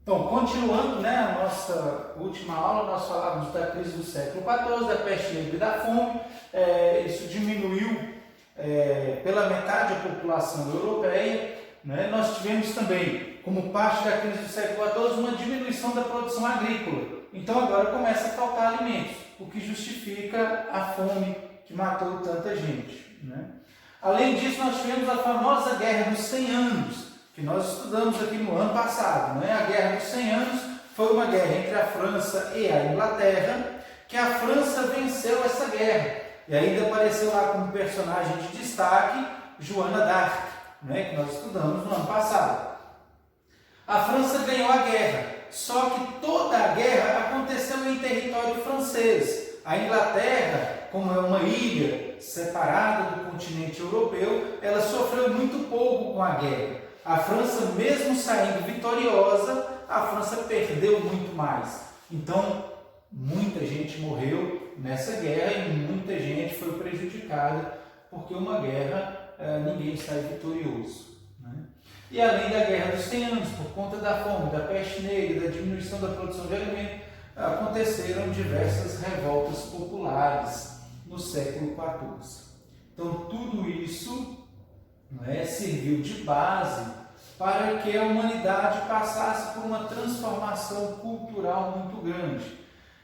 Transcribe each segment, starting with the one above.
Então, continuando, né, a nossa última aula, nós falávamos da crise do século XIV, da peste negra e da fome. Isso diminuiu pela metade a população europeia, né? Nós tivemos também, como parte da crise do século XIV, uma diminuição da produção agrícola. Então agora começa a faltar alimentos, o que justifica a fome que matou tanta gente, né? Além disso, nós tivemos a famosa Guerra dos 100 Anos, que nós estudamos aqui no ano passado, né? A Guerra dos 100 Anos foi uma guerra entre a França e a Inglaterra, que a França venceu essa guerra. E ainda apareceu lá como personagem de destaque Joana d'Arc, né? Que nós estudamos no ano passado. A França ganhou a guerra, só que toda a guerra aconteceu em território francês. A Inglaterra, como é uma ilha separada do continente europeu, ela sofreu muito pouco com a guerra. A França, mesmo saindo vitoriosa, a França perdeu muito mais. Então, muita gente morreu nessa guerra e muita gente foi prejudicada, porque uma guerra ninguém sai vitorioso, né? E além da Guerra dos 100 Anos, por conta da fome, da peste negra, da diminuição da produção de alimento, aconteceram diversas revoltas populares no século XIV. Então, tudo isso serviu de base para que a humanidade passasse por uma transformação cultural muito grande.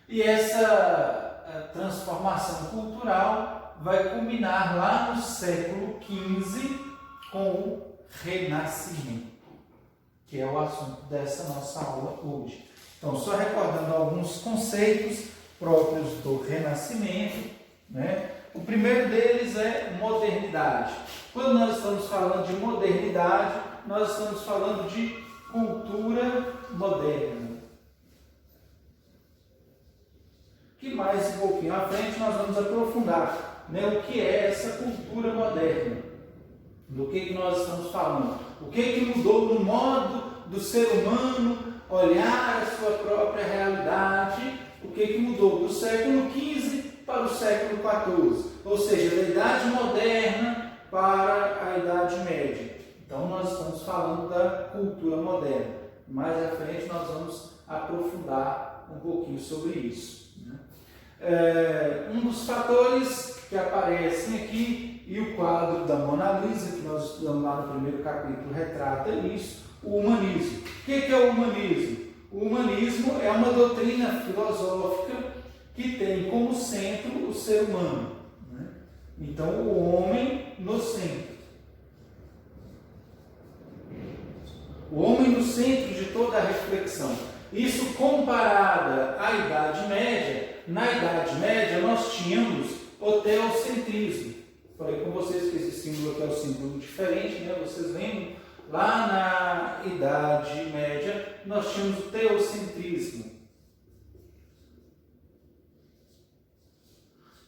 E essa transformação cultural vai culminar lá no século XV com o Renascimento, que é o assunto dessa nossa aula hoje. Então, só recordando alguns conceitos próprios do Renascimento, né? O primeiro deles é modernidade. Quando nós estamos falando de modernidade, nós estamos falando de cultura moderna. Que mais um pouquinho à frente nós vamos aprofundar, né, o que é essa cultura moderna. Do que nós estamos falando. O que mudou no modo do ser humano olhar a sua própria realidade. O que mudou do século XV para o século XIV. Ou seja, da Idade Moderna para a Idade Média. Então nós estamos falando da cultura moderna. Mais à frente nós vamos aprofundar um pouquinho sobre isso, né? Um dos fatores que aparecem aqui, e o quadro da Mona Lisa, que nós estudamos lá no primeiro capítulo, retrata isso, o humanismo. O que é o humanismo? O humanismo é uma doutrina filosófica que tem como centro o ser humano, né? Então, o homem no centro. O homem no centro de toda a reflexão. Isso comparada à Idade Média. Na Idade Média nós tínhamos o teocentrismo. Falei com vocês que esse símbolo aqui é um símbolo diferente, né? Vocês lembram? Lá na Idade Média nós tínhamos o teocentrismo.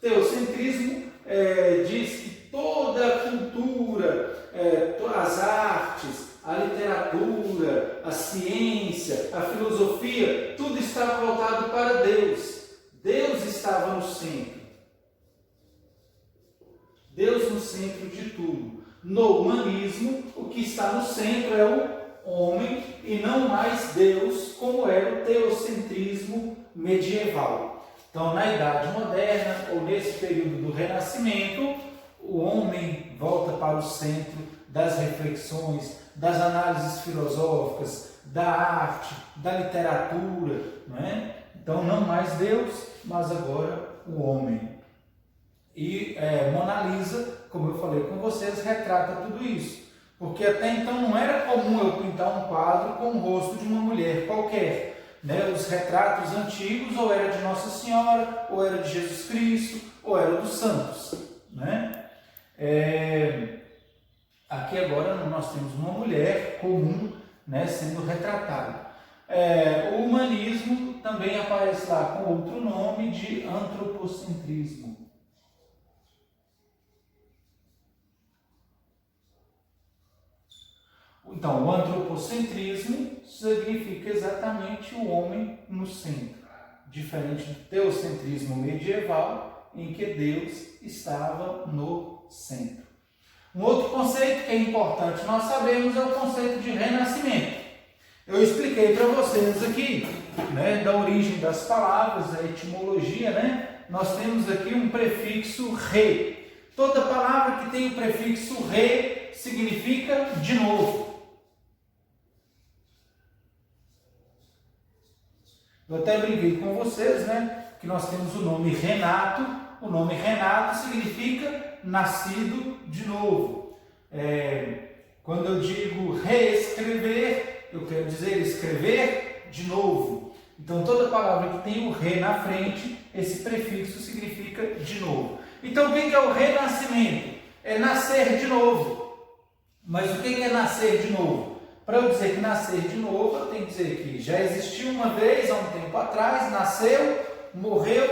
Teocentrismo diz que toda a cultura, as artes, a literatura, a ciência, a filosofia, tudo estava voltado para Deus. Deus estava no centro. Deus no centro de tudo. No humanismo, o que está no centro é o homem e não mais Deus, como era o teocentrismo medieval. Então, na Idade Moderna, ou nesse período do Renascimento, o homem volta para o centro das reflexões, das análises filosóficas, da arte, da literatura, não é? Então, não mais Deus, mas agora o homem. E Mona Lisa, como eu falei com vocês, retrata tudo isso. Porque até então não era comum eu pintar um quadro com o rosto de uma mulher qualquer, né? Os retratos antigos ou era de Nossa Senhora, ou era de Jesus Cristo, ou era dos santos, né? Aqui agora nós temos uma mulher comum, né, sendo retratada. O humanismo também aparece lá com outro nome de antropocentrismo. Então, o antropocentrismo significa exatamente o homem no centro, diferente do teocentrismo medieval, em que Deus estava no centro. Um outro conceito que é importante nós sabemos é o conceito de renascimento. Eu expliquei expliquei para vocês aqui, né, da origem das palavras, a etimologia, né? Nós temos aqui um prefixo re. Toda palavra que tem o prefixo re significa de novo. Eu até brinquei com vocês, né, que nós temos o nome Renato. O nome Renato significa nascido de novo. Quando eu digo reescrever, eu quero dizer escrever de novo. Então, toda palavra que tem o re na frente, esse prefixo significa de novo. Então, o que é o renascimento? É nascer de novo. Mas o que é nascer de novo? Para eu dizer que nascer de novo, eu tenho que dizer que já existiu uma vez, há um tempo atrás, nasceu, morreu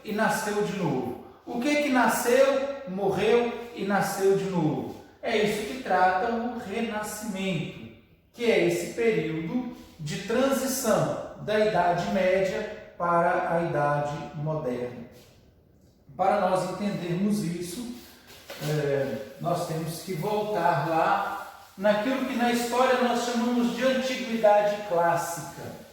e nasceu de novo. O que nasceu, morreu e nasceu de novo? É isso que trata o renascimento, que é esse período de transição da Idade Média para a Idade Moderna. Para nós entendermos isso, nós temos que voltar lá naquilo que na história nós chamamos de Antiguidade Clássica.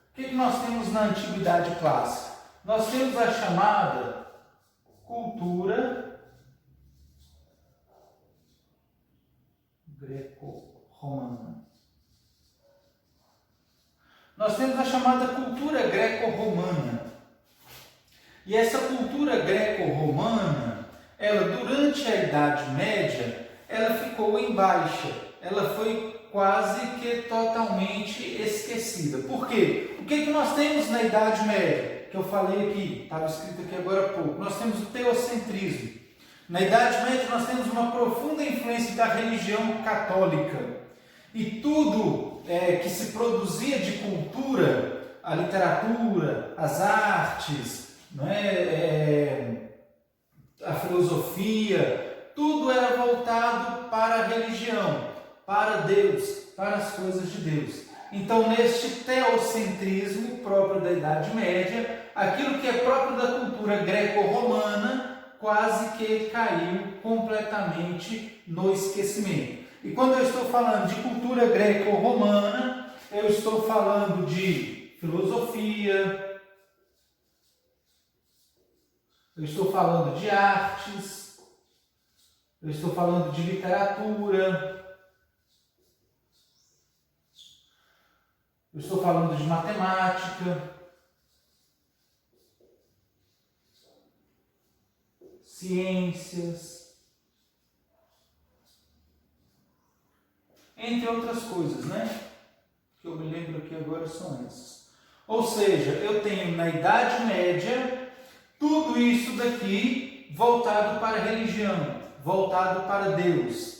O que nós temos na Antiguidade Clássica? Nós temos a chamada cultura greco-romana. Nós temos a chamada cultura greco-romana. E essa cultura greco-romana, ela durante a Idade Média, ela ficou em baixa. Ela foi quase que totalmente esquecida. Por quê? O que nós temos na Idade Média? Que eu falei aqui, estava escrito aqui agora há pouco. Nós temos o teocentrismo. Na Idade Média nós temos uma profunda influência da religião católica. E tudo que se produzia de cultura, a literatura, as artes, não é? A filosofia, tudo era voltado para a religião, para Deus, para as coisas de Deus. Então, neste teocentrismo próprio da Idade Média, aquilo que é próprio da cultura greco-romana quase que caiu completamente no esquecimento. E quando eu estou falando de cultura greco-romana, eu estou falando de filosofia, eu estou falando de artes, eu estou falando de literatura, eu estou falando de matemática, ciências, entre outras coisas, né? Que eu me lembro aqui agora são essas. Ou seja, eu tenho na Idade Média tudo isso daqui voltado para a religião, voltado para Deus.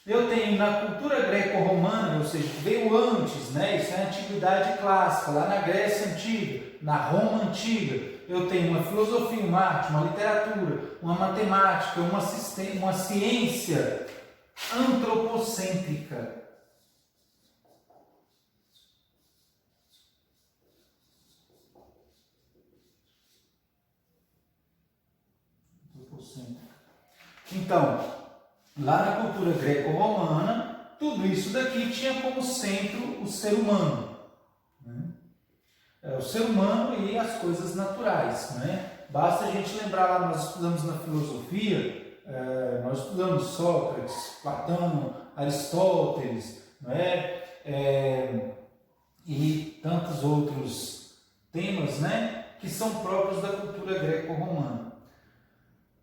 Eu tenho na cultura greco-romana, ou seja, que veio antes, né? Isso é a Antiguidade Clássica, lá na Grécia Antiga, na Roma Antiga. Eu tenho uma filosofia, uma arte, uma literatura, uma matemática, uma ciência antropocêntrica. Então, lá na cultura greco-romana, tudo isso daqui tinha como centro o ser humano. O ser humano e as coisas naturais. Né? Basta a gente lembrar lá, nós estudamos na filosofia, nós estudamos Sócrates, Platão, Aristóteles, né? E tantos outros temas, né? Que são próprios da cultura greco-romana.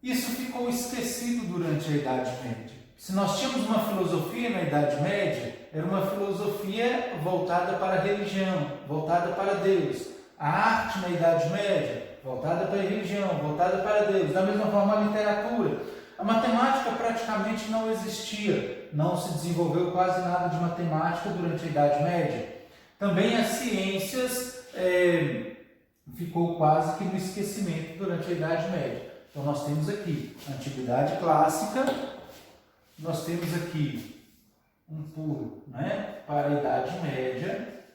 Isso ficou esquecido durante a Idade Média. Se nós tínhamos uma filosofia na Idade Média, era uma filosofia voltada para a religião, voltada para Deus. A arte na Idade Média, voltada para a religião, voltada para Deus. Da mesma forma, a literatura. A matemática praticamente não existia. Não se desenvolveu quase nada de matemática durante a Idade Média. Também as ciências ficou quase que no esquecimento durante a Idade Média. Então, nós temos aqui a Antiguidade Clássica, nós temos aqui um pulo, né, para a Idade Média.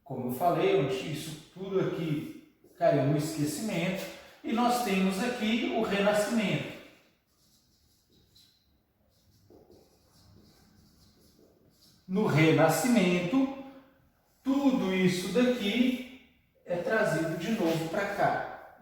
Como eu falei, onde isso tudo aqui caiu no esquecimento. E nós temos aqui o Renascimento. No Renascimento, tudo isso daqui é trazido de novo para cá.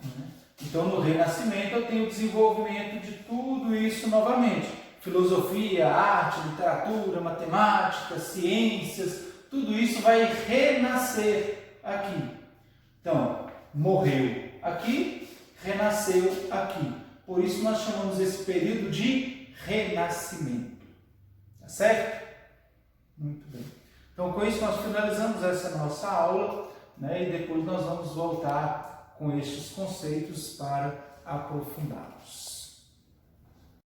Então, no Renascimento, eu tenho o desenvolvimento de tudo isso novamente. Filosofia, arte, literatura, matemática, ciências, tudo isso vai renascer aqui. Então, morreu aqui, renasceu aqui. Por isso, nós chamamos esse período de Renascimento. Tá certo? Muito bem. Então, com isso, nós finalizamos essa nossa aula, né? E depois nós vamos voltar com estes conceitos para aprofundá-los.